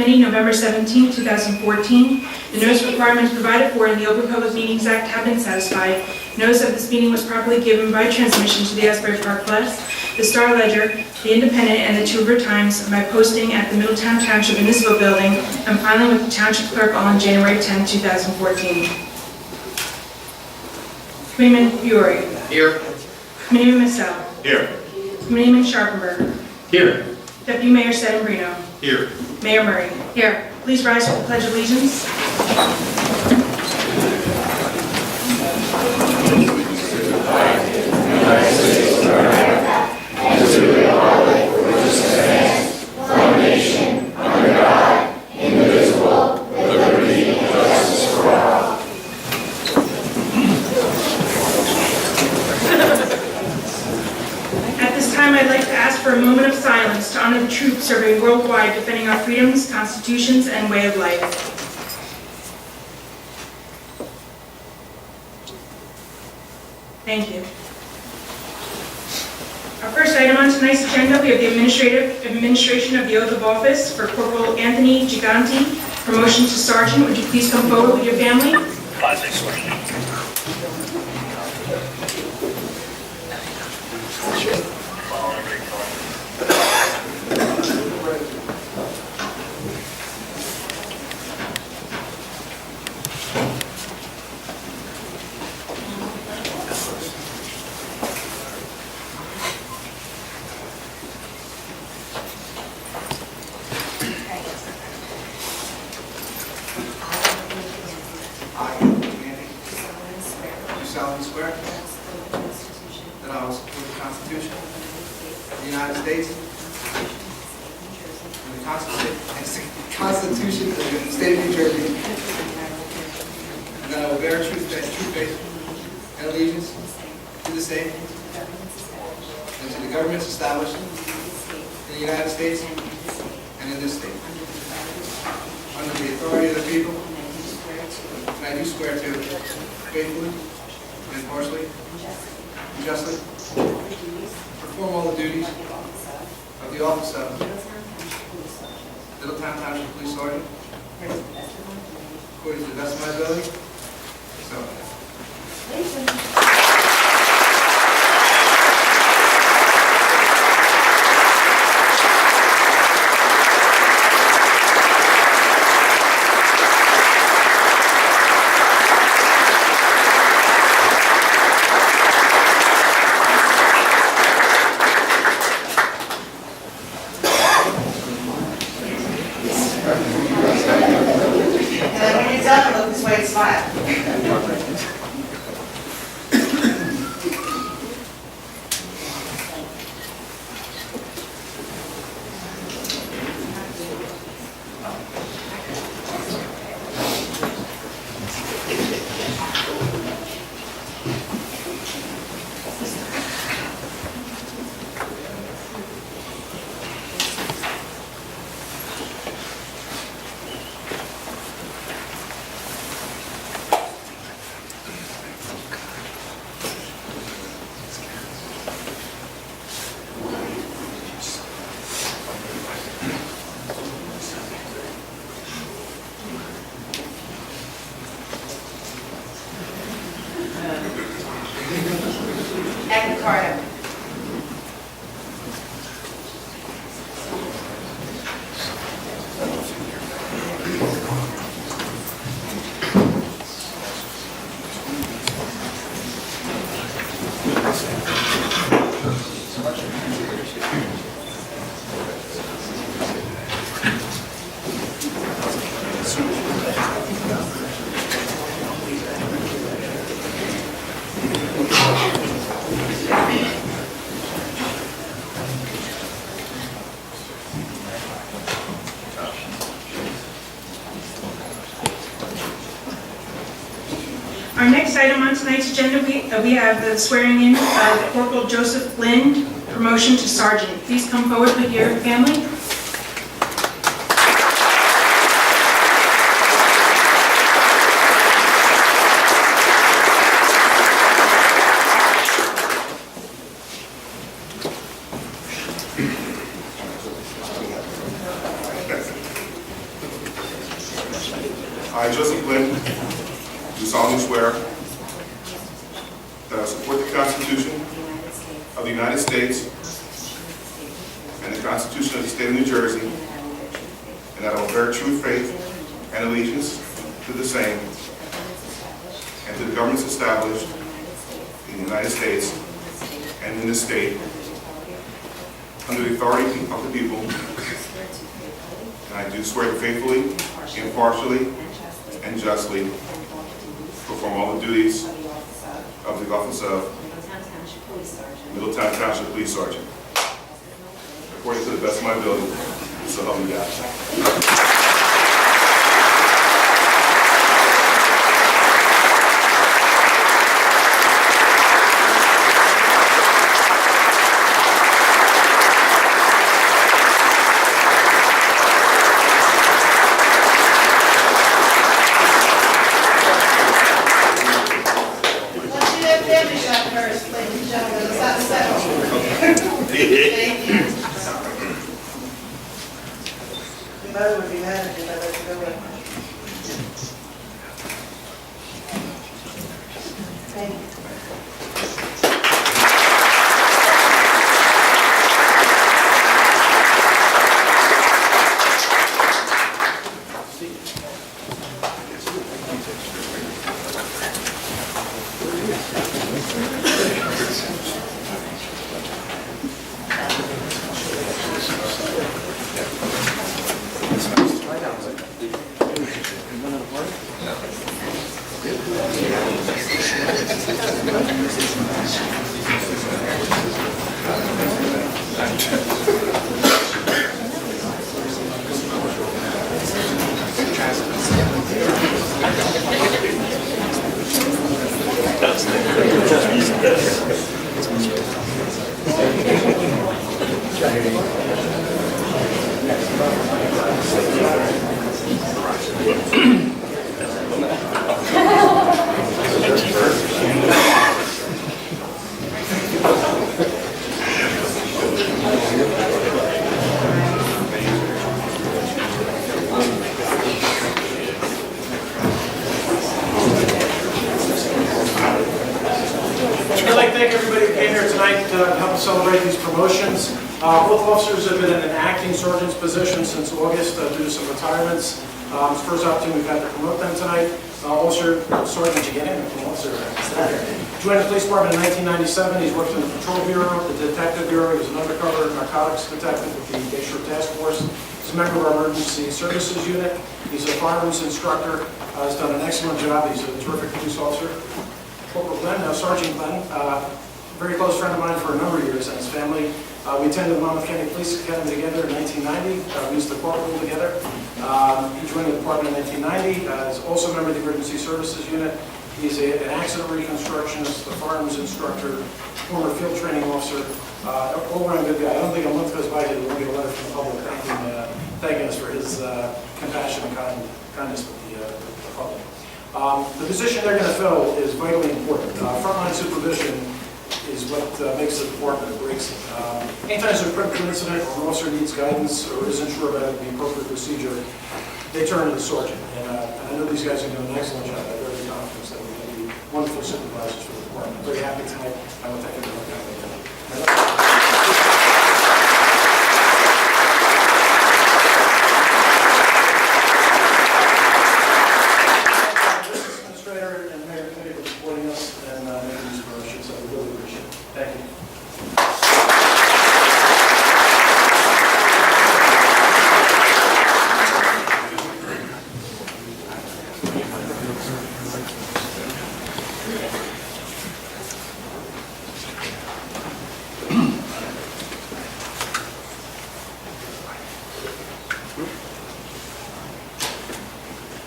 Committee, November 17, 2014. The notice requirements provided for in the Open Public Meetings Act have been satisfied. Notice of this meeting was properly given by transmission to the Asbury Park Press, the Star Ledger, the Independent, and the Two River Times by posting at the Middletown Township Municipal Building and filing with the Township Clerk on January 10, 2014. Committeeman Fiore. Here. Committeeman Massell. Here. Committeeman Sharpenberg. Here. Deputy Mayor Sedambrino. Here. Mayor Murray. Here. Please rise for the Pledge of Allegiance. I'd like to ask for a moment of silence to honor the troops serving worldwide, defending our freedoms, constitutions, and way of life. Thank you. Our first item on tonight's agenda, we have the administration of the oath of office for Corporal Anthony Giganti, promotion to sergeant. Would you please come forward with your family? Swear that I will support the Constitution of the United States and the Constitution of the State of New Jersey, and that I will bear true faith and allegiance to the same and to the governments established in the United States and in this state, under the authority of the people, and I do swear to faithfully, impartially, and justly perform all the duties of the office of Middletown Township Police Sergeant according to the best of my ability. So. Our next item on tonight's agenda, we have the swearing in of Corporal Joseph Lind, promotion to sergeant. Please come forward with your family. I, Joseph Flynn, do solemnly swear that I will support the Constitution of the United States and the Constitution of the State of New Jersey, and that I will bear true faith and allegiance to the same and to the governments established in the United States and in this state under the authority of the people. And I do swear to faithfully, impartially, and justly perform all the duties of the office of Middletown Township Police Sergeant, according to the best of my ability, so help me God. Celebrate these promotions. Both officers have been in an acting sergeant's position since August due to some retirements. It's the first opportunity we've had to promote them tonight. Officer Sergeant Officer joined the police department in 1997. He's worked in the patrol bureau, the detective bureau. He was an undercover narcotics detective with the Bayshore Task Force. He's a member of our emergency services unit. He's a firearms instructor. He's done an excellent job. He's a terrific police officer. Corporal Glenn, Sergeant Glenn. Very close friend of mine for a number of years and his family. We attended the Monmouth County Police Academy together in 1990. We used the corporal together. He joined the department in 1990. He's also a member of the Emergency Services Unit. He's an accident reconstructionist, a firearms instructor, former field training officer, all-around good guy. I don't think a month goes by that he won't get a letter from the public thanking us for his compassion and kindness with the public. The position they're going to fill is vitally important. Frontline supervision is what makes the department or breaks it. Anytime there's a critical incident or an officer needs guidance or isn't sure about the appropriate procedure, they turn to the sergeant. And I know these guys are doing an excellent job. I have every confidence that we're going to be wonderful supervisors for the department. I'm very happy tonight. I will thank everyone for coming.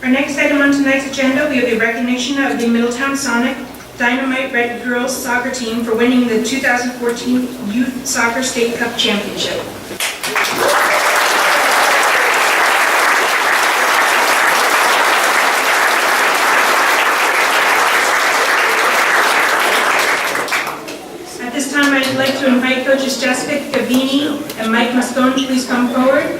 Our next item on tonight's agenda, we have the recognition of the Middletown Sonic Dynamite Red Girls Soccer Team for winning the 2014 Youth Soccer State Cup Championship. At this time, I'd like to invite coaches Jessica Gavini and Mike Moscone to please come forward.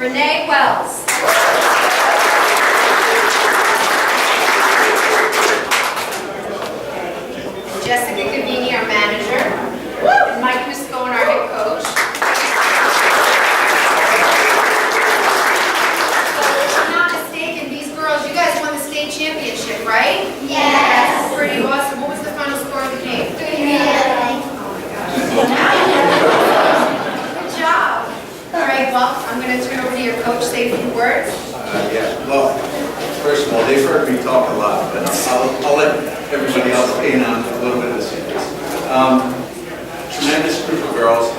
Renee Wells. Jessica Gavini, our manager. And Mike Muscone, our head coach. So if I'm not mistaken, these girls, you guys won the state championship, right? Yes. Pretty awesome. What was the final score of the game? 3-3. Good job. All right, well, I'm going to turn over to your coach, say a few words. Well, first of all, they've heard me talk a lot, but I'll let everybody else in on a little bit of the secrets. Tremendous group of girls,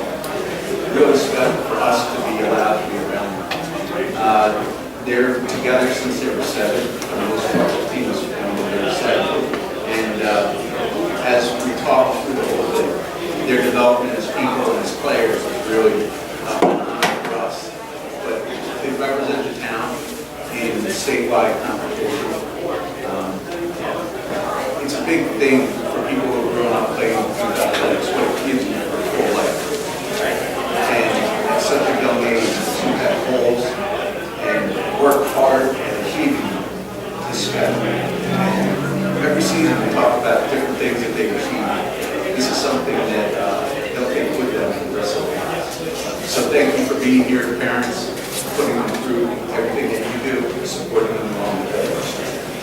really special for us to be allowed to be around them. They're together since they were 7. For the most part, the team was when they were 7. And as we talk through the whole thing, their development as people and as players is really for us. But they represent the town in the statewide competition. It's a big thing for people who have grown up playing athletics, what it gives you for a full life. And at such a young age, to have goals and work hard at achieving this special. And every season we talk about different things that they've achieved. This is something that they'll take with them for the rest of their lives. So thank you for being here, parents, putting them through everything that you do, supporting them along the way.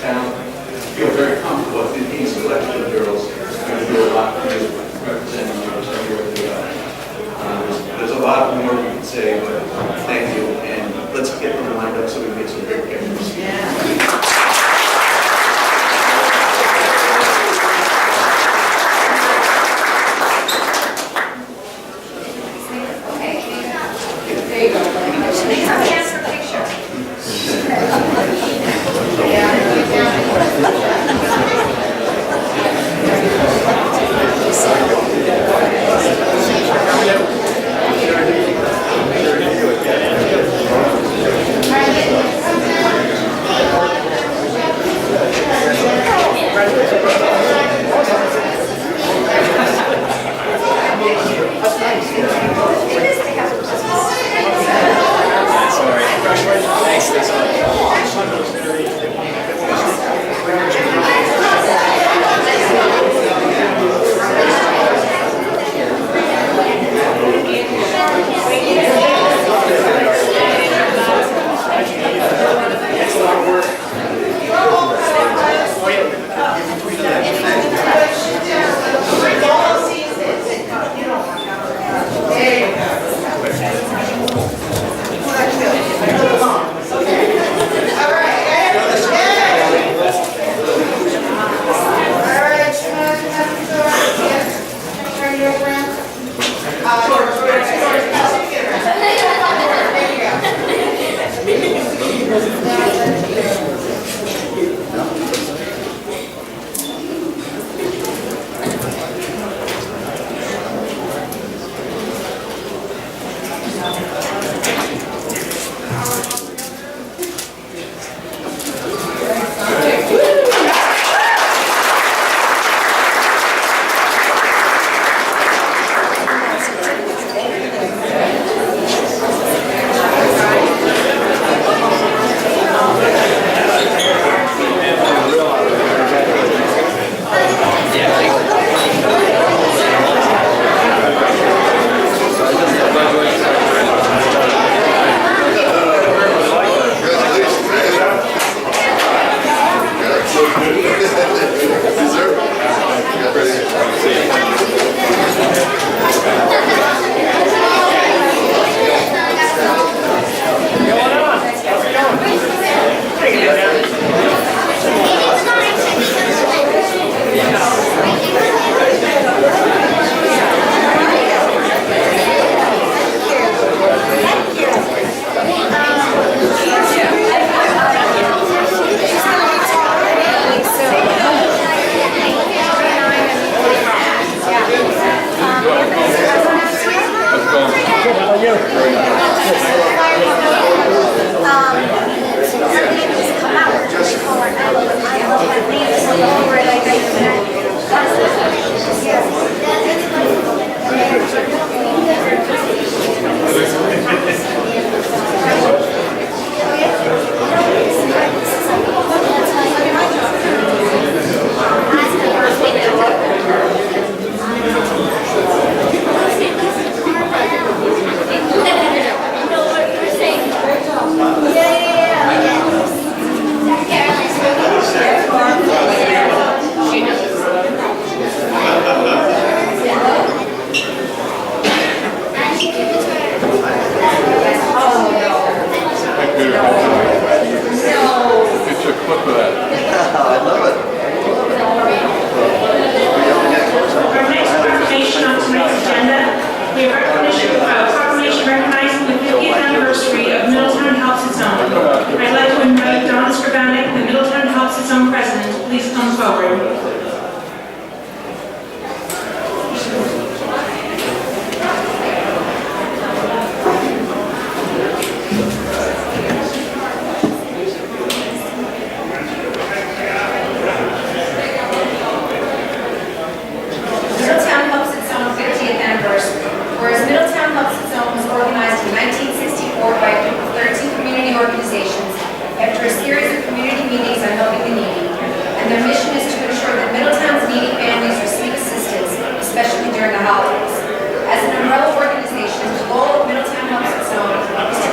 Town, I feel very comfortable that these collective girls are going to do a lot for you, representing you as you are. There's a lot more we can say, but thank you, and let's get them lined up so we can get some great pictures. There you go. Make some hands for a picture. Sorry.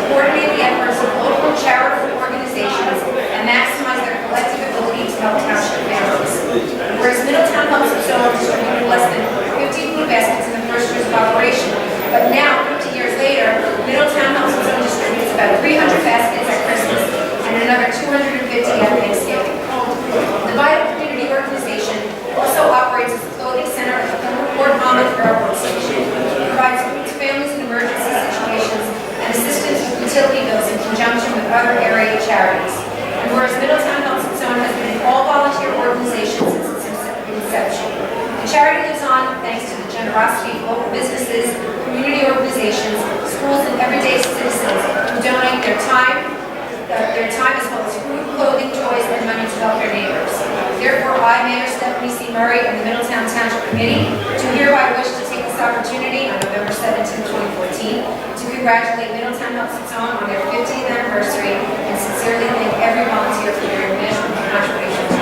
coordinate the efforts of local charitable organizations and maximize their collective ability to help township families. Whereas Middletown helps its own distribute less than 50 food baskets in the first years of operation, but now, 50 years later, Middletown helps its own distributes about 300 baskets at Christmas and another 250 at Thanksgiving. The Vital Community Organization also operates as a clothing center at the Port Monmouth Railroad Station. It provides food to families in emergency situations and assistance with utility bills in conjunction with other area charities. And whereas Middletown Helps Its Own has been an all-volunteer organization since its inception, the charity lives on thanks to the generosity of local businesses, community organizations, schools, and everyday citizens who donate their time as well as food, clothing, toys, and money to help their neighbors. Therefore, I, Mayor Stephanie C. Murray, and the Middletown Township Committee do hereby wish to take this opportunity on November 17, 2014, to congratulate Middletown Helps Its Own on their 50th anniversary and sincerely thank every volunteer for their immeasurable contributions.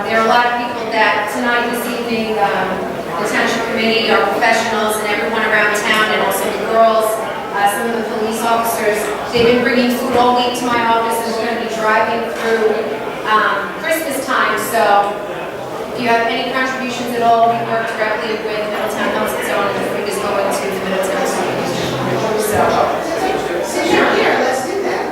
There are a lot of people that tonight, this evening, the Township Committee, our professionals, and everyone around town, and also the girls, some of the police officers, they've been bringing food all week to my office, and we're going to be driving through Christmas time. So if you have any contributions at all, we work directly with Middletown Helps Its Own, and the food is going to the Middletown School District. So, here, let's do that.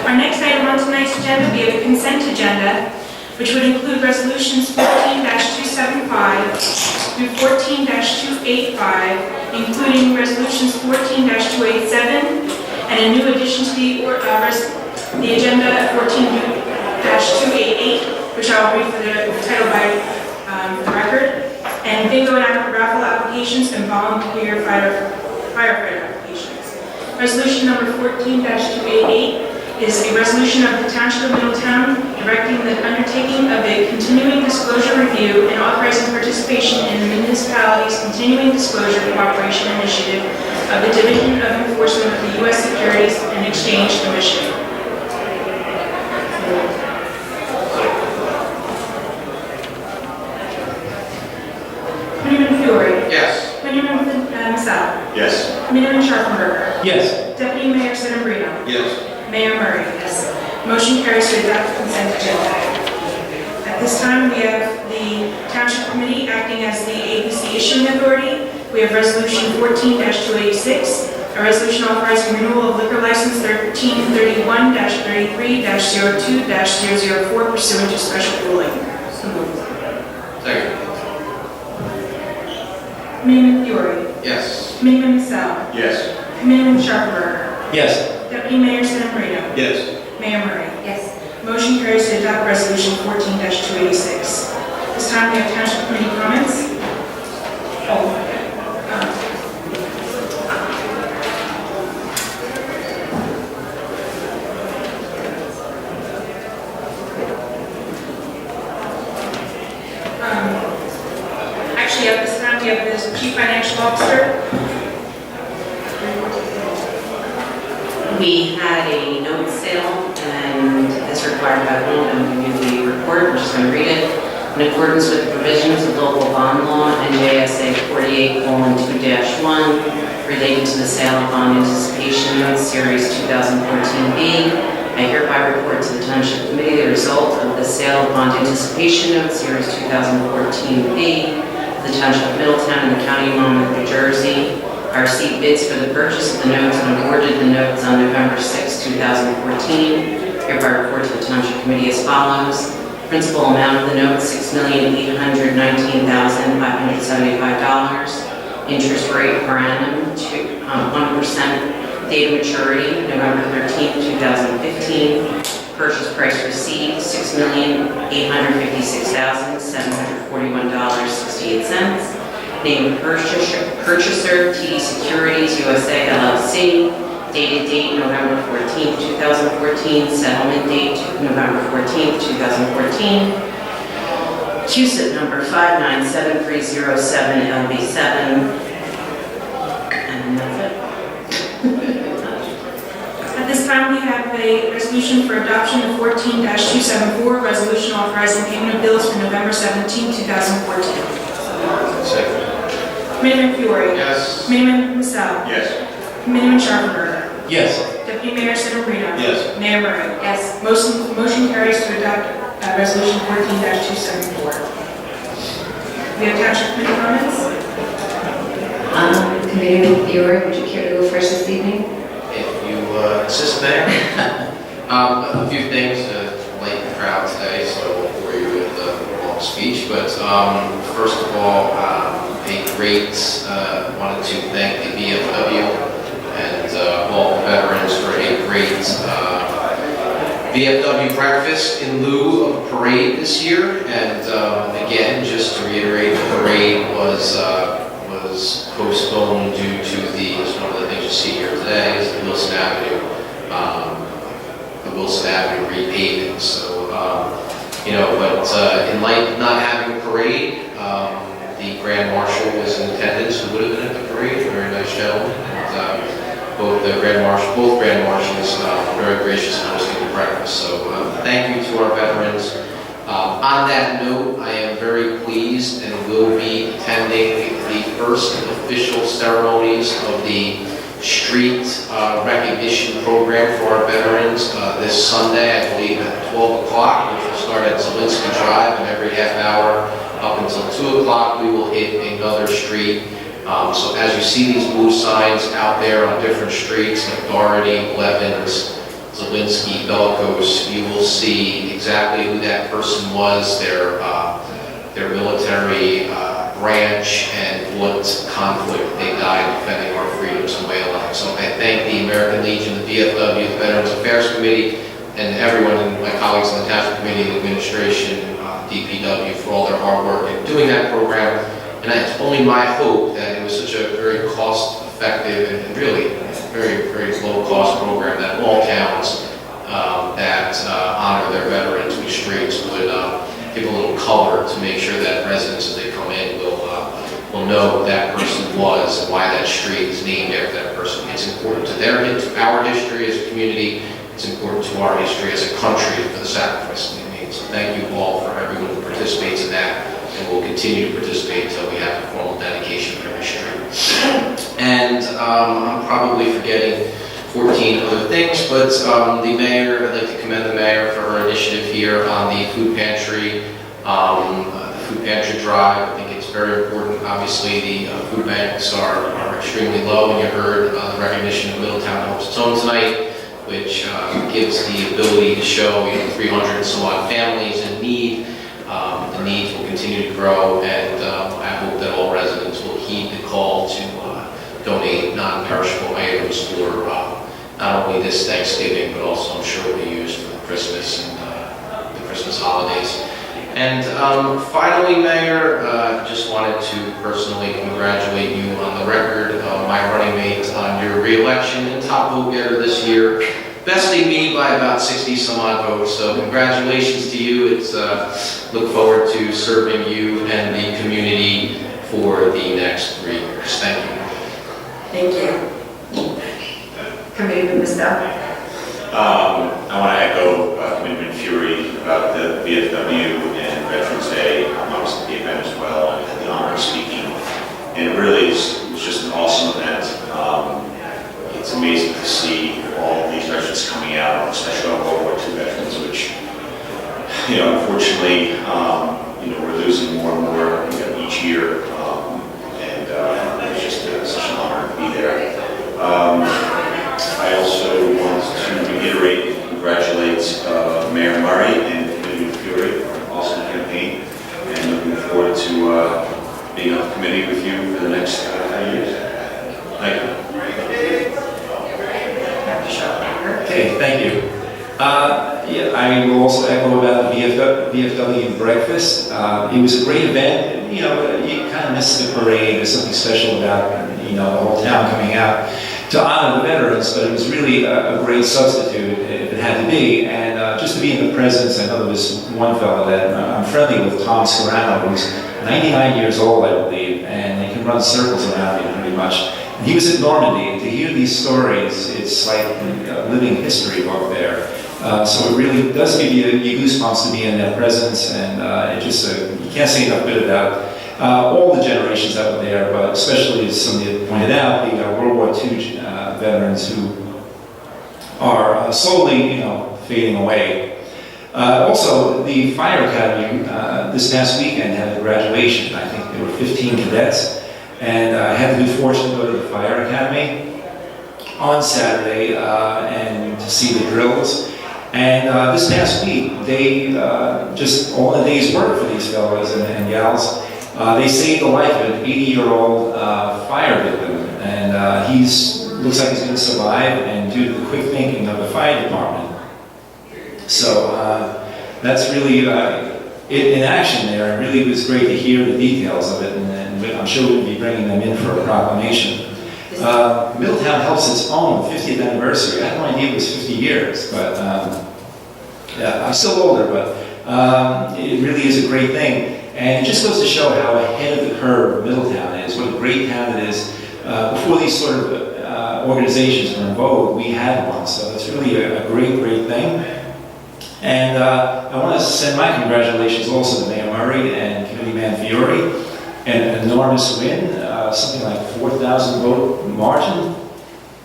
Our next item on tonight's agenda will be a consent agenda, which would include resolutions 14-275 through 14-285, including resolutions 14-287 and a new addition to the agenda 14-288, which I'll read for the title by the record, and bingo and raffle applications and volunteer firefighter applications. Resolution number 14-288 is a resolution of the Township of Middletown directing the undertaking of a continuing disclosure review and authorizing participation in the municipality's continuing disclosure cooperation initiative of the Division of Enforcement of the U.S. Securities and Exchange Commission. Committeeman Fiore. Yes. Committeeman Massal. Yes. Committeeman Sharpenberger. Yes. Deputy Mayor Sedembrino. Yes. Mayor Murray, yes. Motion carries to adopt the consent agenda. At this time, we have the Township Committee acting as the ABC issuing authority. We have Resolution 14-286, a resolution authorizing renewal of liquor license 1331-33-02-004 pursuant to special ruling. So moved. Second. Committeeman Fiore, Yes. Committeeman Massell, Yes. Committeeman Sharpenberger, Yes. Deputy Mayor Sedambrino, Yes. Mayor Murray. Yes. Motion carries to adopt Resolution 14-286. This time we have Township Committee comments. Actually, at this time we have the Chief Financial Officer. We had a note sale, and as required by law, I'm going to give the report, I'm just going to read it. In accordance with the provisions of local bond law and JSA 48:2-1 relating to the sale of bond anticipation notes series 2014B, I hereby report to the Township Committee the result of the sale of bond anticipation notes series 2014B, the Township of Middletown and the County of Monmouth, New Jersey. I received bids for the purchase of the notes and awarded the notes on November 6, 2014. Hereby report to the Township Committee as follows. Principal amount of the notes, $6,819,575. Interest rate per annum, 1%. Date of maturity, November 13, 2015. Purchase price received, $6,856,741.68. Name of purchaser, TD Securities USA LLC. Dated date November 14, 2014. Settlement date November 14, 2014. CUSIP number 597307LB7. And that's it. At this time, we have a resolution for adoption of 14-274, resolution authorizing payment of bills for November 17, 2014. Second. Committeeman Fiore, Yes. Committeeman Massell, Yes. Committeeman Sharpenberger, Yes. Deputy Mayor Sedambrino, Yes. Mayor Murray. Yes. Motion carries to adopt resolution 14-274. We have Township Committee comments. Committeeman Fiore, would you care to go first this evening? If you insist, Mayor. A few things to lighten the crowd today, so I won't bore you with the long speech. But first of all, wanted to thank the VFW and all the veterans for a great VFW breakfast in lieu of a parade this year. And again, just to reiterate, the parade was postponed due to one of the things you see here today is the Wilson Avenue repaving. So, but in light of not having a parade, the Grand Marshal was in attendance, who would have been at the parade, a very nice gentleman. And both Grand Marshals were very gracious in hosting the breakfast. So thank you to our veterans. On that note, I am very pleased and will be attending the first official ceremonies of the street recognition program for our veterans this Sunday, I believe at 12 o'clock, which will start at Zelinsky Drive, and every half hour up until 2 o'clock we will hit another street. So as you see these blue signs out there on different streets, like Doherty, Blevins, Zelinsky, Bellicose, you will see exactly who that person was, their military branch, and what conflict they died defending our freedoms and way of life. So I thank the American Legion, the VFW, the Veterans Affairs Committee, and everyone, my colleagues on the Township Committee, the administration, DPW, for all their hard work in doing that program. And it's only my hope that it was such a very cost-effective and really very, very low-cost program that all towns that honor their veterans with streets would give a little color to make sure that residents, as they come in, will know who that person was and why that street is named after that person. It's important to our history as a community. It's important to our history as a country for the sacrifice they made. So thank you all for everyone who participates in that, and will continue to participate until we have a formal dedication for every street. And I'm probably forgetting 14 other things, but the mayor, I'd like to commend the mayor for her initiative here on the food pantry drive. I think it's very important. Obviously, the food banks are extremely low, and you heard the recognition of Middletown Helps Its Own tonight, which gives the ability to show 300 and some odd families in need. The needs will continue to grow, and I hope that all residents will heed the used for not only this Thanksgiving, but also I'm sure will be used for Christmas and the Christmas holidays. And finally, Mayor, just wanted to personally congratulate you on the record, my running mate on your re-election and top vote getter this year, besting me by about 60 some odd votes. So congratulations to you. It's look forward to serving you and the community for the next 3 years. Thank you. Thank you. Committeeman Musto. I want to echo Committeeman Fury about the VFW and Veterans Day, obviously the event as well, and the honor of speaking. And it really is just an awesome event. It's amazing to see all of these veterans coming out, especially our World War II veterans, which, unfortunately, we're losing more and more each year. It's just such an honor to be there. I also want to reiterate and congratulate Mayor Murray and Committeeman Fury for an awesome campaign, and looking forward to being on the committee with you for the next 5 years. Thank you. Okay, thank you. I will also echo about the VFW breakfast. It was a great event. You kind of miss the parade. There's something special about the whole town coming out to honor the veterans, but it was really a great substitute if it had to be. And just to be in the presence, I know there was one fellow that I'm friendly with, Tom Serrano, who's 99 years old, I believe, and he can run circles around me pretty much. And he was at Normandy, and to hear these stories, it's like a living history book there. So it really does give you goosebumps to be in their presence, and it just, you can't say enough good about all the generations that were there, but especially, as somebody pointed out, the World War II veterans who are slowly, fading away. Also, the Fire Academy this past weekend had a graduation. I think there were 15 cadets, and I had the good fortune to go to the Fire Academy on Saturday and to see the drills. And this past week, they just all the day's work for these fellows and gals. They saved the life of an 80-year-old fire victim, and looks like he's going to survive, and due to the quick thinking of the fire department. So that's really in action there, and really was great to hear the details of it, and I'm sure we'll be bringing them in for a proclamation. Middletown helps its own 50th anniversary. I had no idea it was 50 years, but yeah, I'm still older, but it really is a great thing. And it just goes to show how ahead of the curve Middletown is, what a great town it is. Before these sort of organizations were in vogue, we had one, so it's really a great thing. And I want to send my congratulations also to Mayor Murray and Committeeman Fiore. An enormous win, something like 4,000 vote margin.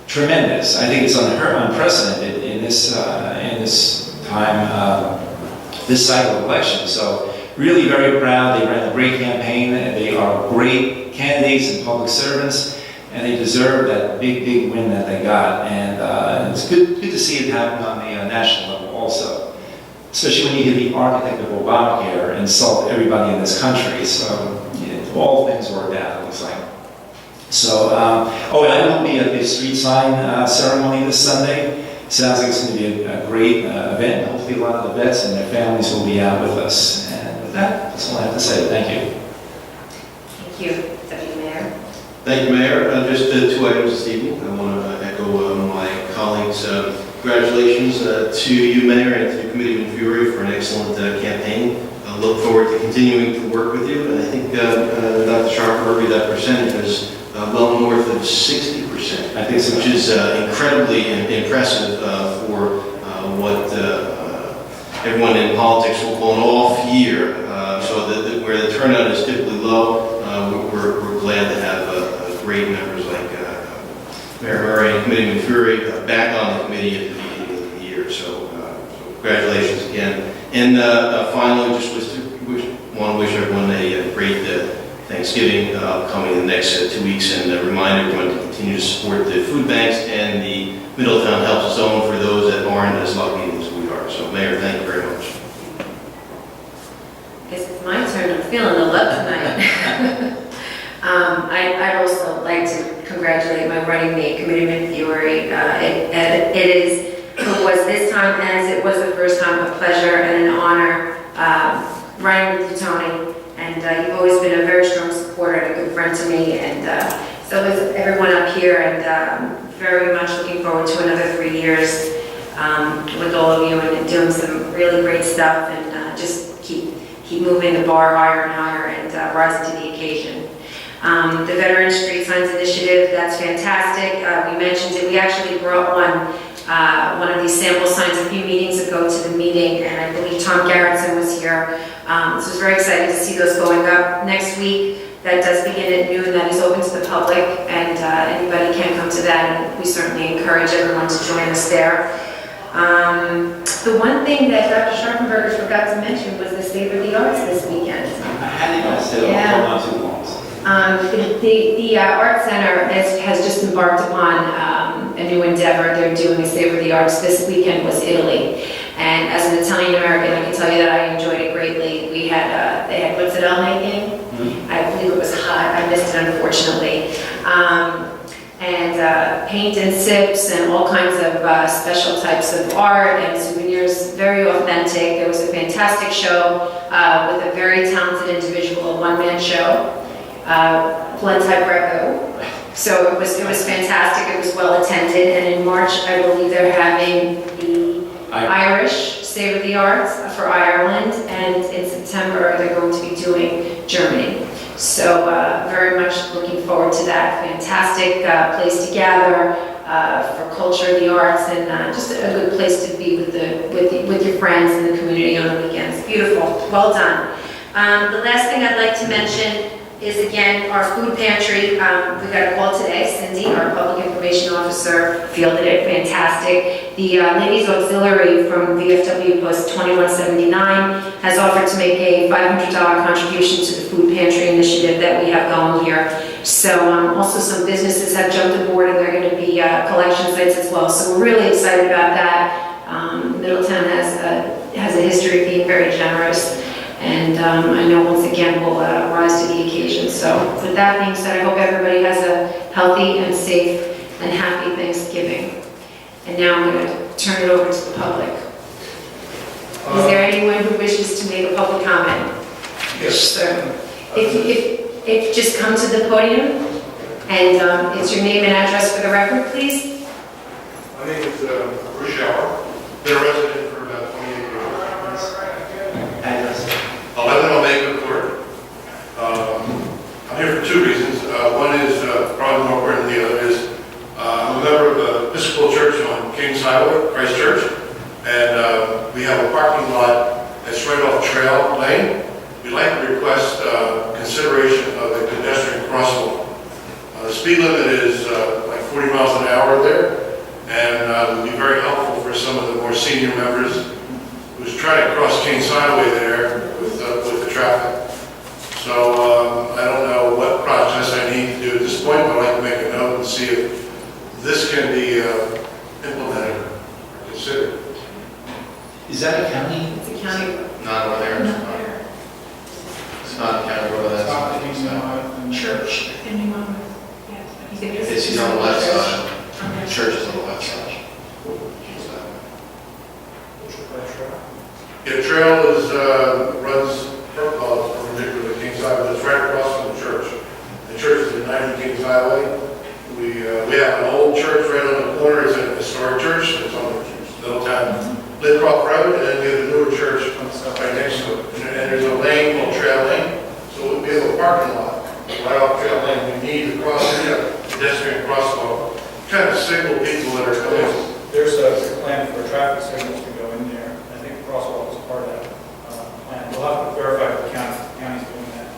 Tremendous. I think it's unprecedented in this time, this cycle of election. So really very proud. They ran a great campaign. They are great candidates and public servants, and they deserve that big win that they got. And it's good to see it happen on the national level also. Especially when you hear the architect of Obamacare insult everybody in this country. So all things worked out, it looks like. So, I will be at the street sign ceremony this Sunday. Sounds like it's going to be a great event. Hopefully a lot of the vets and their families will be out with us. And with that, that's all I have to say. Thank you. Thank you. Deputy Mayor. Thank you, Mayor. Just 2 items this evening. I want to echo my colleagues' congratulations to you, Mayor, and to Committeeman Fury for an excellent campaign. I look forward to continuing to work with you, and I think Dr. Sharp, that percentage is well north of 60%. I think so. Which is incredibly impressive for what everyone in politics will call an off year. So where the turnout is typically low, we're glad to have great members like Mayor Murray and Committeeman Fury back on the committee at the beginning of the year. So congratulations again. And finally, just want to wish everyone a great Thanksgiving coming in the next 2 weeks, and remind everyone to continue to support the food banks and the Middletown Helps Its Own for those that aren't as lucky as we are. So, Mayor, thank you very much. I guess it's my turn. I'm feeling the love tonight. I'd also like to congratulate my running mate, Committeeman Fiore, It was this time, as it was the first time, a pleasure and an honor running with you, Tony. And you've always been a very strong supporter and a good friend to me. And so is everyone up here. And very much looking forward to another 3 years with all of you and doing some really great stuff. And just keep moving the bar higher and higher and rising to the occasion. The Veteran Street Signs Initiative, that's fantastic. We mentioned it. We actually brought one of these sample signs a few meetings ago to the meeting, and I believe Tom Garrettson was here. So I was very excited to see those going up next week. That does begin at noon. That is open to the public, and anybody can come to that, and we certainly encourage everyone to join us there. The one thing that Dr. Scharfenberger forgot to mention was the Save of the Arts this weekend. I had it myself, Yeah. not too long. The Art Center has just embarked upon a new endeavor. They're doing a Save of the Arts. This weekend was Italy. And as an Italian American, I can tell you that I enjoyed it greatly. We had, they had mozzarella making. I believe it was hot. I missed it, unfortunately. And paint and sips and all kinds of special types of art and souvenirs, very authentic. There was a fantastic show with a very talented individual, a one-man show, Greco. So it was fantastic. It was well attended. And in March, I believe they're having the Irish Save of the Arts for Ireland, and in September they're going to be doing Germany. So very much looking forward to that. Fantastic place to gather for culture, the arts, and just a good place to be with your friends and the community on the weekends. Beautiful. Well done. The last thing I'd like to mention is, again, our food pantry. We got a call today. Cindy, our public information officer, fielded it. Fantastic. The Ladies Auxiliary from VFW Post 2179 has offered to make a $500 contribution to the food pantry initiative that we have going here. So also some businesses have jumped aboard, and they're going to be collection sites as well. So we're really excited about that. Middletown has a history of being very generous. And I know once again we'll rise to the occasion. So with that being said, I hope everybody has a healthy and safe and happy Thanksgiving. And now I'm going to turn it over to the public. Is there anyone who wishes to make a public comment? Yes, If you just come to the podium, and it's your name and address for the record, please. My name is Bruce Schauer. Been a resident for about 28 years. Address. 11 Omega Court. I'm here for two reasons. One is probably more important than the other is I'm a member of the Episcopal Church on Kings Highway, Christ Church, and we have a parking lot that's right off Trail Lane. We'd like to request consideration of a pedestrian crosswalk. The speed limit is like 40 miles an hour there, and it would be very helpful for some of the more senior members who's trying to cross Kings Highway there with the traffic. So I don't know what process I need to do at this point, but I'd like to make a note and see if this can be implemented or considered. Is that a county? It's a county. Not over there. It's not county road, that's Church in New Monmouth. Yes. It's on the left side. Church is on the left side. Yeah, trail is, runs perpendicular to Kings Highway, it's right across from the church. The church is at 90 Kings Highway. We have an old church right on the corner, it's a historic church, it's on Middletown, Lidcroft Road, and then we have a newer church right next to it. And there's a lane called Trail Lane, so we have a parking lot right off Trail Lane. We need to cross the pedestrian crosswalk, kind of signal people that are coming. There's a plan for traffic signals to go in there. I think the crosswalk is part of that plan. We'll have to verify if the county's doing that.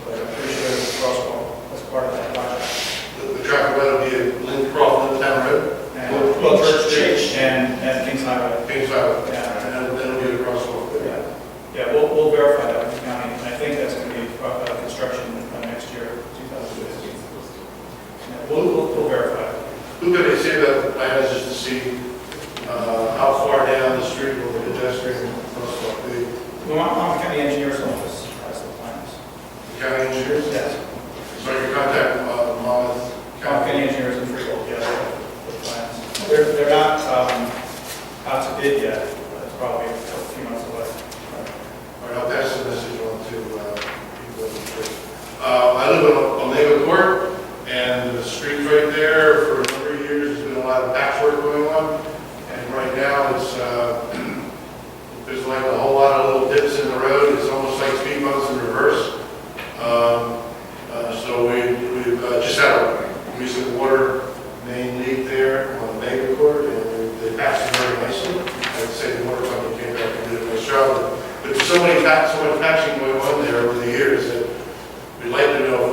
But I'm pretty sure the crosswalk is part of that project. The traffic light will be at Lincroft, Middletown Road. Well, Church and Kings Highway. Kings Highway. Yeah. And that'll be the crosswalk. Yeah. Yeah, we'll verify that with the county. And I think that's going to be construction next year, 2015. Yeah, we'll verify. Who can they see about the plans just to see how far down the street will the pedestrian crosswalk be? Well, I'm the county engineer's office has the plans. The county engineers? Yes. So you contact Monmouth County County. engineers in Freehold, yeah, the plans.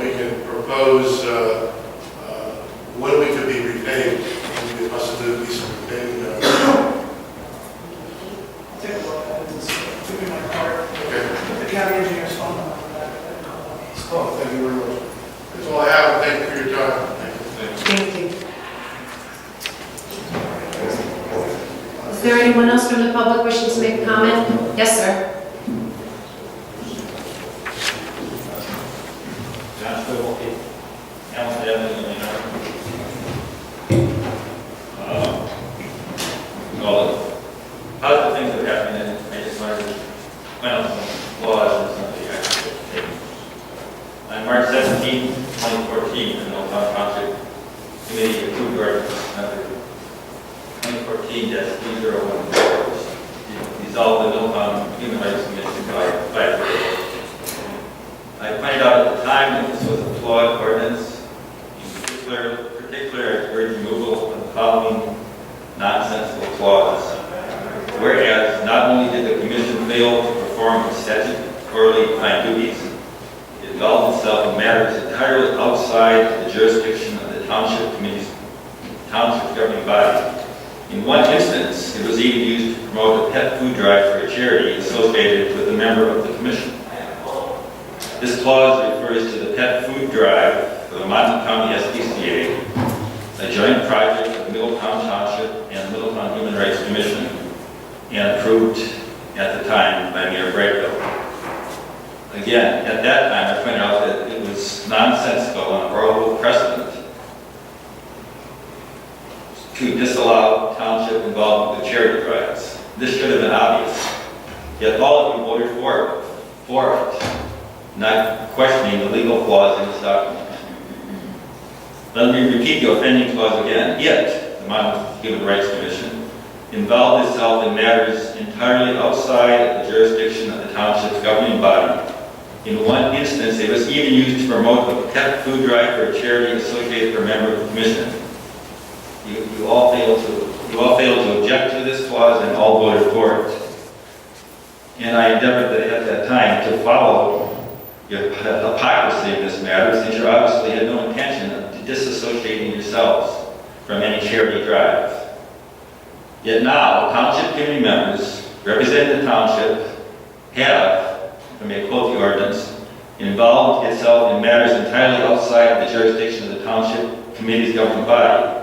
if we can propose when we could be repaid, and we must do these repaying. Take a look at it, give me my card. Okay. The county engineer's phone number. Oh, thank you very much. That's all I have. Thank you for your time. Thank you. Is there anyone else from the public wishing to make a comment? Yes, sir. Positive things that happened, and I just wanted to point out some laws and something I should. On March 17, 2014, the Middletown Township Committee approved ordinance number 2014-301, dissolve the Middletown Human Rights Commission by 5 votes. I pointed out at the time that this was a flawed ordinance. In particular, I urged removal of the following nonsensical clause. Whereas not only did the commission fail to perform its statutorily defined duties, it involved itself in matters entirely outside the jurisdiction of the township governing body. In one instance, it was even used to promote a pet food drive for a charity associated with a member of the commission. This clause refers to the pet food drive for the Monmouth County SPCA, a joint project of Middletown Township and the Middletown Human Rights Commission, and approved at the time by Mayor Brightfield. Again, at that time, I pointed out that it was nonsensical and a horrible precedent to disallow township involvement with charity drives. This should have been obvious. Yet all of you voted for it, not questioning the legal flaws in this document. Let me repeat the offending clause again. Yet, the Monmouth Human Rights Commission involved itself in matters entirely outside the jurisdiction of the township's governing body. In one instance, it was even used to promote a pet food drive for a charity associated with a member of the commission. You all failed to object to this clause and all voted for it. And I endeavored at that time to follow your hypocrisy in this matter, since you obviously had no intention of disassociating yourselves from any charity drive. Yet now, township committee members representing the township have, if I may quote the ordinance, involved itself in matters entirely outside the jurisdiction of the township committee's governing body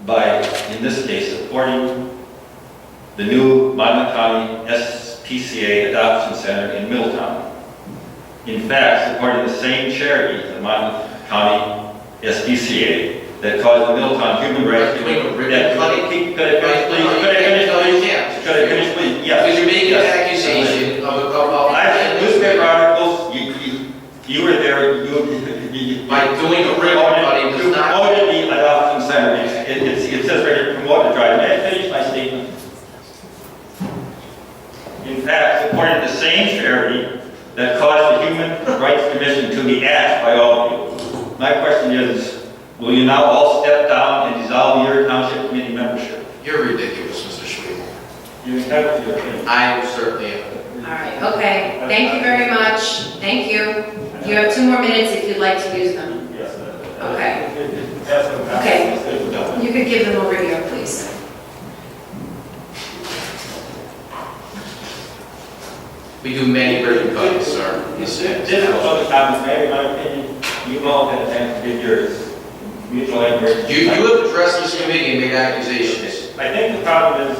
by, in this case, supporting the new Monmouth County SPCA Adoption Center in Middletown. In fact, supporting the same charity, the Monmouth County SPCA, that caused the Middletown Human Rights Commission. Could I finish, please? Yes. Because you're making an accusation of I've read newspaper articles, you were there, by doing a ribbon cutting does not. promoted the adoption center. It says right here, promoted drive. May I finish my statement? In fact, supported the same charity that caused the Human Rights Commission to be asked by all of you. My question is, will you now all step down and dissolve your township committee membership? You're ridiculous, Mr. Schwebel. You're entitled to your opinion. I certainly am. All right, okay. Thank you very much. Thank you. You have 2 more minutes if you'd like to use them. Yes. Okay. Okay. You could give them over here, please. We do many ribbon cuttings, sir. He said. This is other comments, maybe my opinion, you all had a chance to give yours. Mutual aid. You have addressed this committee and made accusations. I think the problem is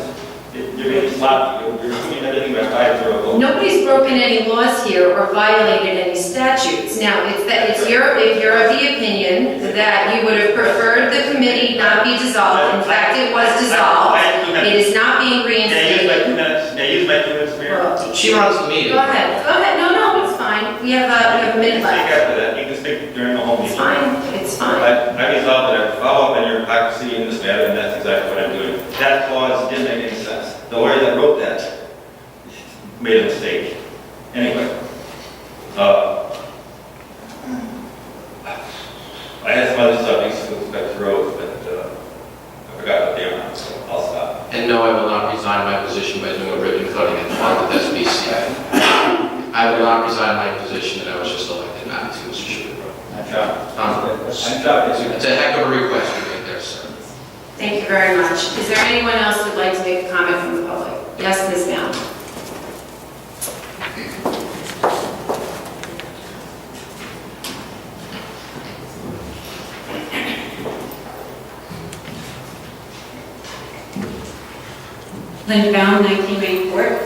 you're being sloppy. You're doing everything by 5-0 vote. Nobody's broken any laws here or violated any statutes. Now, if you're of the opinion that you would have preferred the committee not be dissolved, in fact, it was dissolved, it is not being reinstated. May I use my 2 minutes, Mayor? She runs the meeting. Go ahead. No, it's fine. We have a minute Speak left. after that. You can speak during the whole meeting. It's fine. It's fine. I resolved that I follow up on your hypocrisy in this matter, and that's exactly what I'm doing. That clause didn't make any sense. The lawyer that wrote that made a mistake. Anyway, I had some other subjects with respect to roads, but I forgot what they are now, so I'll stop. And no, I will not resign my position by doing a ribbon cutting at the Monmouth SBC. I will not resign my position that I was just elected not to, Mr. Schwebel. Nice job. It's a heck of a request you made there, sir. Thank you very much. Is there anyone else who'd like to make a comment from the public? Yes, Ms. Down. Linda Baum, 19 Main Court.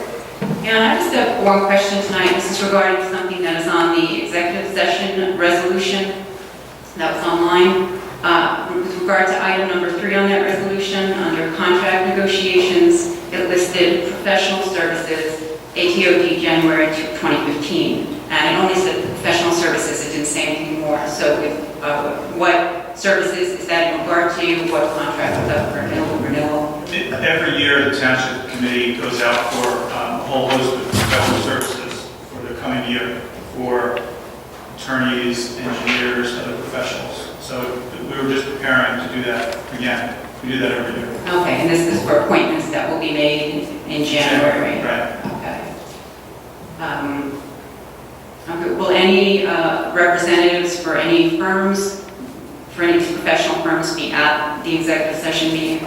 And I just have one question tonight. This is regarding something that is on the executive session resolution that was online. With regard to item number 3 on that resolution, under contract negotiations, it listed professional services, ATOD January 2015. And it only said professional services, it didn't say anything more. So what services is that in regard to? What contract was up for renewal? Every year, the Township Committee goes out for a whole host of professional services for the coming year for attorneys, engineers, other professionals. So we were just preparing to do that again. We do that every year. Okay, and this is for appointments that will be made in January? Right. Okay. Okay. Will any representatives for any firms, for any professional firms be at the executive session meeting?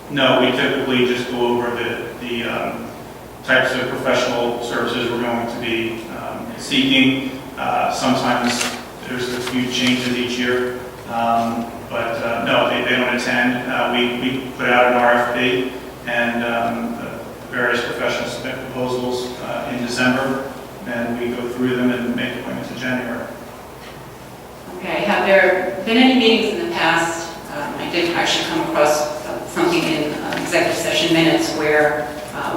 No, we typically just go over the types of professional services we're going to be seeking. Sometimes there's a few changes each year, but no, they don't attend. We put out an RFP and various professionals submit proposals in December, and we go through them and make appointments in January. Okay, have there been any meetings in the past? I did actually come across something in executive session minutes where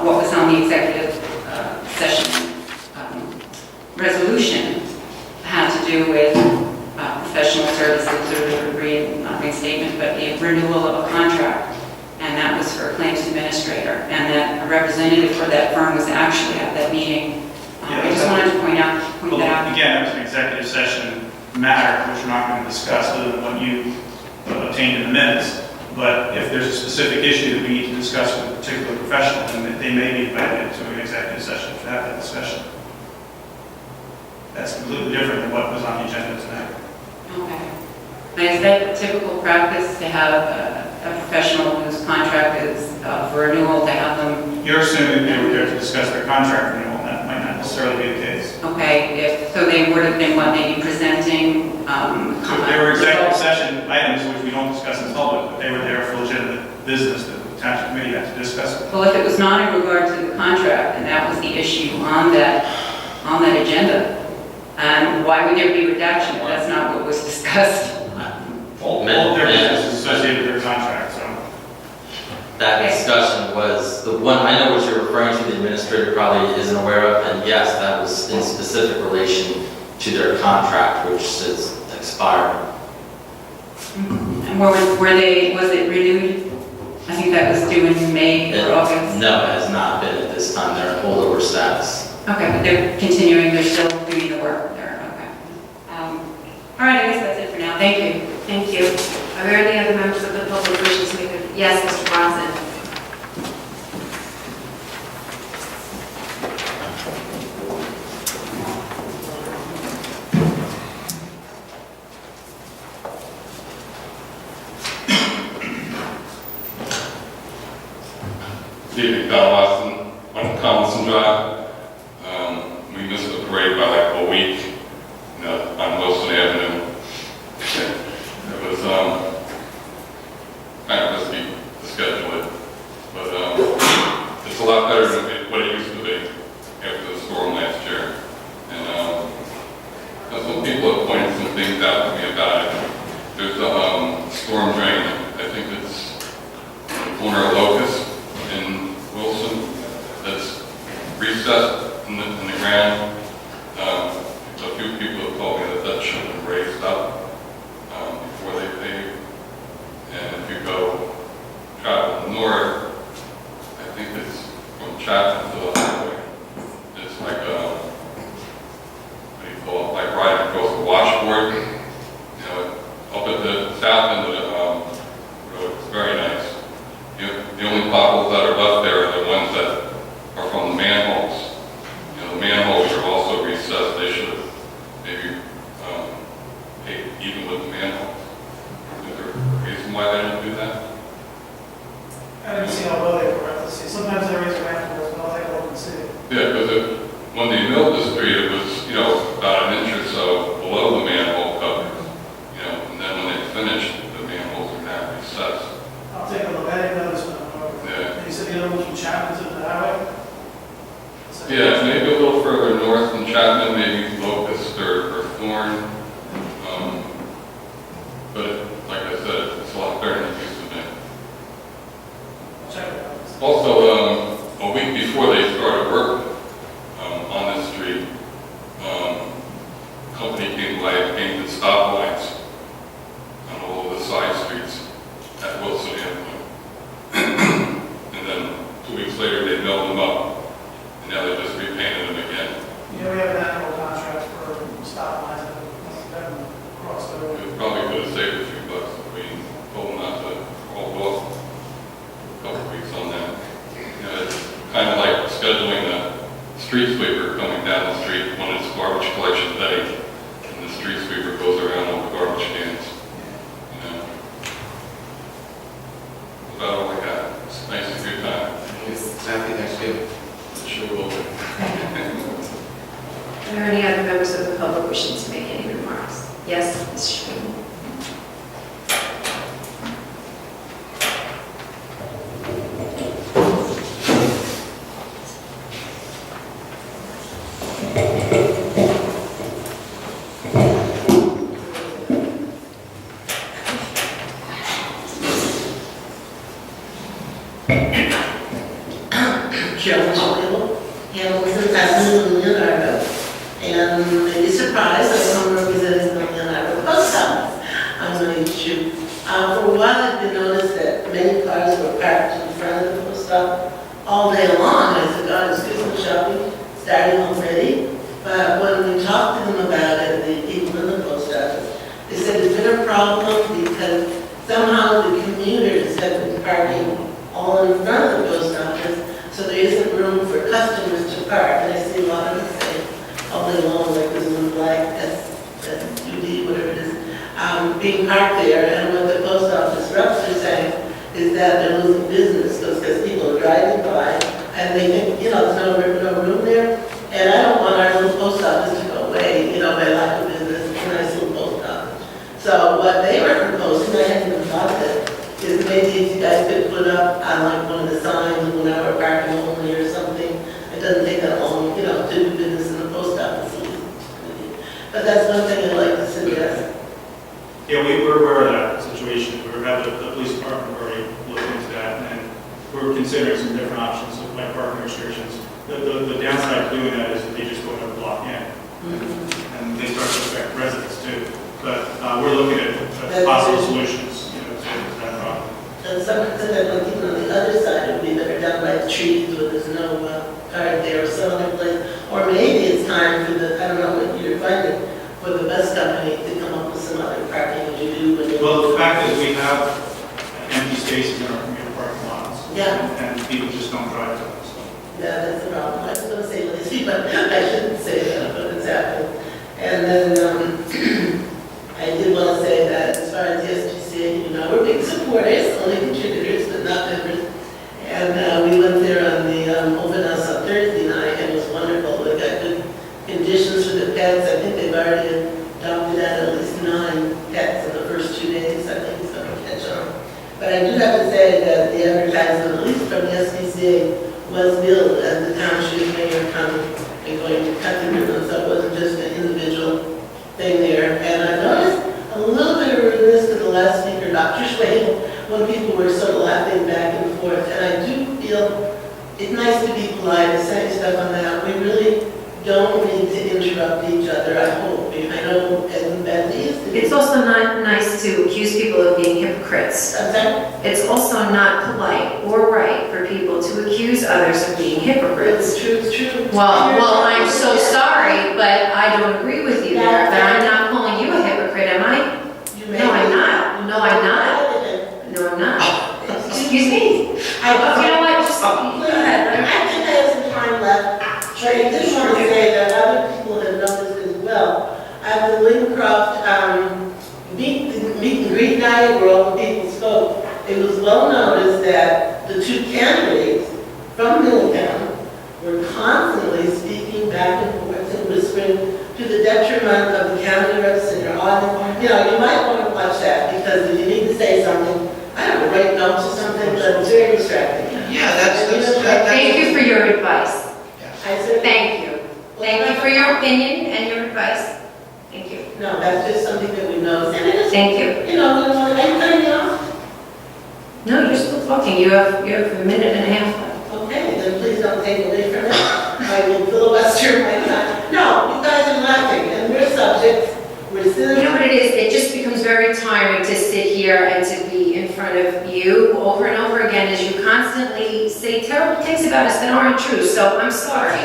what was on the executive session resolution had to do with professional services or not reinstatement, but the renewal of a contract, and that was for a claims administrator, and that a representative for that firm was actually at that meeting. I just wanted to point that out. Again, it was an executive session matter, which we're not going to discuss other than what you obtained in the minutes. But if there's a specific issue that we need to discuss with a particular professional, then they may be invited to an executive session to have that discussion. That's completely different than what was on the agenda tonight. Okay. Now, is that typical practice to have a professional whose contract is for renewal to have them? You're assuming they were there to discuss their contract renewal, and that might not necessarily be the case. Okay, so they would have been what, maybe presenting? They were executive session items which we don't discuss in public, but they were there for legitimate business that the Township Committee had to discuss. Well, if it was not in regard to the contract, and that was the issue on that agenda, why would there be redaction if that's not what was discussed? All their business is associated with their contract, so. That discussion was the one, I know what you're referring to, the administrator probably isn't aware of, and yes, that was in specific relation to their contract, which is expired. And was it renewed? I think that was due in May or August. No, it has not been at this time. They're in holdover status. Okay, but they're continuing, they're still doing the work there, okay. All right, I guess that's it for now. Thank you. Thank you. Are there any other members of the public wishing to make a... Yes, Mr. Bronson. David Watson on Collison Drive. We missed the parade by like a week, on Wilson Avenue. It was kind of risky to schedule it, but it's a lot better than what it used to be after the storm last year. And some people have pointed some things out to me about it. There's a storm drain. I think it's the corner of Locust in Wilson that's recessed in the ground. A few people have told me that should have been raised up before they paved. And if you go travel north, I think it's from Chapman to the highway. It's like what do you call it? Like riding across a washboard. Up at the south end of the road. It's very nice. The only potholes that are left there are the ones that are from the manholes. The manholes are all even with the manholes. Is there a reason why they don't do that? I didn't see how well they were. Let's see. Sometimes they raise their manholes, but I'll take a look and see. Yeah, because when they milled the street, it was, about an inch or so below the manhole cover. And then when they finished, the manholes are now recessed. I'll take a look. I didn't notice that. Yeah. You said the other one from Chapman to the highway? Yeah, maybe a little further north than Chapman, maybe Locust or Thorn. But like I said, it's a lot better than it used to be. I'll check it out. Also, a week before they started work on this street, company came by and painted stop lights on all of the side streets at Wilson Avenue. And then 2 weeks later, they milled them up, and now they just repainted them again. Yeah, we have an annual contract for stop lines that cross the road. We probably could have saved a few bucks if we told them not to hold off a couple of weeks on that. It's kind of like scheduling a street sweeper coming down the street when it's garbage collection day, and the street sweeper goes around all the garbage cans. That's about all I got. It's nice to be time. Happy Thanksgiving. Sure will be. Are there any other members of the public wishing to make any remarks? Yes, Ms. Schwinn. And maybe surprised that I'm representing the Leonardo Post Office on the issue. For a while, I've been noticed that many cars were parked in front of the post office all day long. I said, God, is Christmas shopping starting already? But when we talked to them about it, the people in the post office, they said it's been a problem because somehow the commuters have been parking all in front of the post office, so there isn't room for customers to park. And I see a lot of them say all day long, like this one black SUV, whatever it is, being parked there. And what the post office reps are saying is that they're losing business because people are driving by and they think, there's no room there. And I don't want our little post office to go away, by lack of business, a nice little post office. So what they were proposing, I hadn't even thought of it, is maybe if you guys could put up on like one of the signs, 1 hour parking only or something. It doesn't take that long, to do business in the post office. But that's one thing I'd like to suggest. Yeah, we're aware of that situation. We're at the police department already looking into that, and we're considering some different options like parking restrictions. The downside of doing that is that they just go another block in, and they start to affect residents too. But we're looking at possible solutions, to that problem. And someone said that like even on the other side, it would be better down by the trees where there's no car there or some other place. Or maybe it's time for I don't know what you're finding, for the bus company to come up with some other parking as you do when you... Well, the fact is we have empty spaces in our commuter parking lots. Yeah. And people just don't drive to them, so. Yeah, that's the problem. I was going to say lazy, but I shouldn't say that, but it's happening. And then I did want to say that as far as the SGCA, we're big supporters, only contributors, but not members. And we went there on the open house on Thursday night, and it was wonderful. We got good conditions for the pets. I think they've already adopted at least 9 pets in the first 2 days. I think it's going to catch on. But I do have to say that the advertisement, at least from the SPCA, was billed as the township mayor coming and going to cut the ribbon, so it wasn't just an individual thing there. And I noticed a little bit of rudeness to the last speaker, Dr. Schwade, when people were sort of laughing back and forth. And I do feel it's nice to be polite and say stuff on that. We really don't need to interrupt each other, I hope. I know as bad as it is to be. It's also not nice to accuse people of being hypocrites. It's also not polite or right for people to accuse others of being hypocrites. It's true. Well, I'm so sorry, but I don't agree with you there. But I'm not calling you a hypocrite, am I? No, I'm not. No, I'm not. No, I'm not. Excuse me. You know what? Just go ahead. I think I have some time left. But I did want to say that other people have noticed as well. At the Lincroft meet and greet night where all the people spoke, it was well noticed that the two candidates from Middletown were constantly speaking back and forth and whispering to the detriment of the county reps and your audience. You know, you might want to watch that because if you need to say something, I have to write notes or something, but it's very distracting. Yeah, that's. Thank you for your advice. I said, Thank you. Thank you for your opinion and your advice. Thank you. no, that's just something that we noticed. And it is, Thank you. you know, are you cutting me off? No, you're still talking. You have a minute and a half left. Okay, then please don't take away from it. I will filibuster my time. No, you guys are laughing, and we're subjects. We're still. You know what it is? It just becomes very tiring to sit here and to be in front of you over and over again as you constantly say terrible things about us that aren't true. So I'm sorry.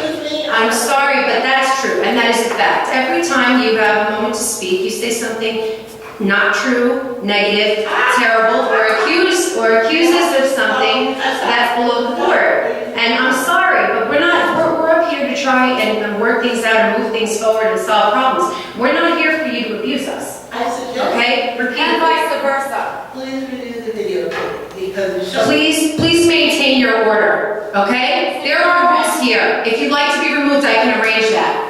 I'm sorry, but that's true, and that is a fact. Every time you have a moment to speak, you say something not true, negative, terrible, or accuse us of something that's below the board. And I'm sorry, but we're up here to try and work things out and move things forward and solve problems. We're not here for you to abuse us. I suggest. Okay? Repeat. And vice versa. Please review the video because it shows. Please maintain your order, okay? There are rules here. If you'd like to be removed, I can arrange that.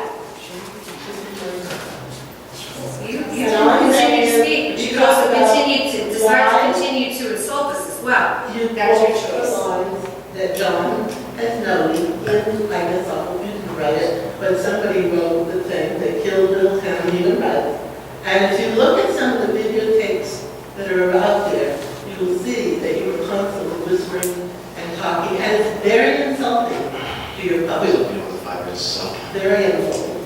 You can continue to speak, but you can also continue to decide to continue to insult us as well. That's your choice. That John has noted in, I guess I'll you didn't write it, but somebody wrote the thing that killed Middletown human rights. And if you look at some of the videotapes that are out there, you will see that you were constantly whispering and talking, and it's very insulting to your public. Please don't be over 5 minutes, so. Very insulting.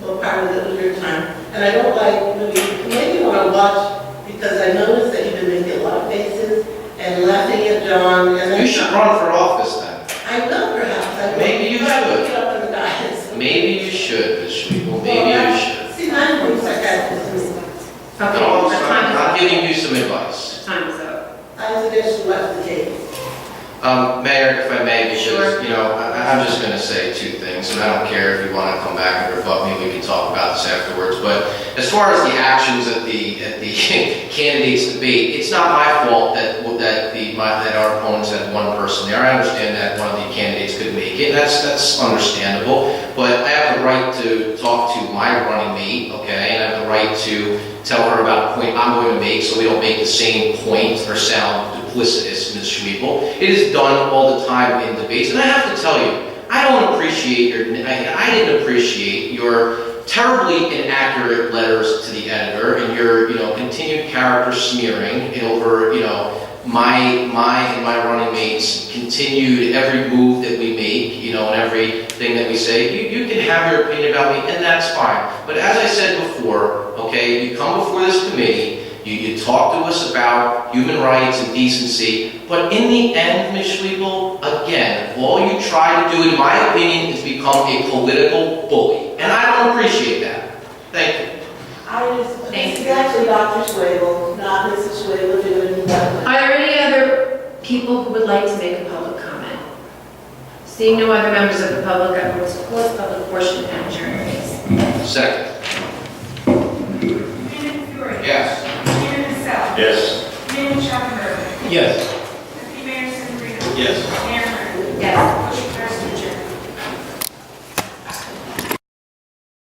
Well, part of it was your time. And I don't like, maybe you want to watch, because I noticed that you've been making a lot of faces and laughing at John. And then You should run for office then. I will perhaps. I will. Maybe you But I will should. get up on the dais. Maybe you should, Ms. Schmiegel, maybe you should. See, I'm being sarcastic. Okay, No, the time is I'm up. giving you some advice. Time is up. I suggest you watch the tape. Mayor, if I may, because, Sure. you know, I'm just going to say two things, and I don't care if you want to come back and rebut me, we can talk about this afterwards, but as far as the actions at the candidates debate, it's not my fault that our opponents had one person there. I understand that one of the candidates couldn't make it, and that's understandable, but I have the right to talk to my running mate, okay, and I have the right to tell her about a point I'm going to make so we don't make the same point or sound duplicitous, Ms. Schmiegel. It is done all the time in debates, and I have to tell you, I didn't appreciate your terribly inaccurate letters to the editor and your, continued character smearing over, my and my running mates continued every move that we make, and everything that we say. You can have your opinion about me, and that's fine. But as I said before, okay, you come before this committee, you talk to us about human rights and decency, but in the end, Ms. Schmiegel, again, all you try to do, in my opinion, is become a political bully. And I don't appreciate that. Thank you. This is actually Dr. Schwabel, not Mrs. Schwabel doing that. Are there any other people who would like to make a public comment? Seeing no other members of the public, I will close public portion and adjourn, please. Second. Committeeman Fury. Yes. Committeeman Cassell. Yes. Committeeman Chapman. Yes. Deputy Mayor Sedambrino. Yes. Mayor Murray. Yes. Motion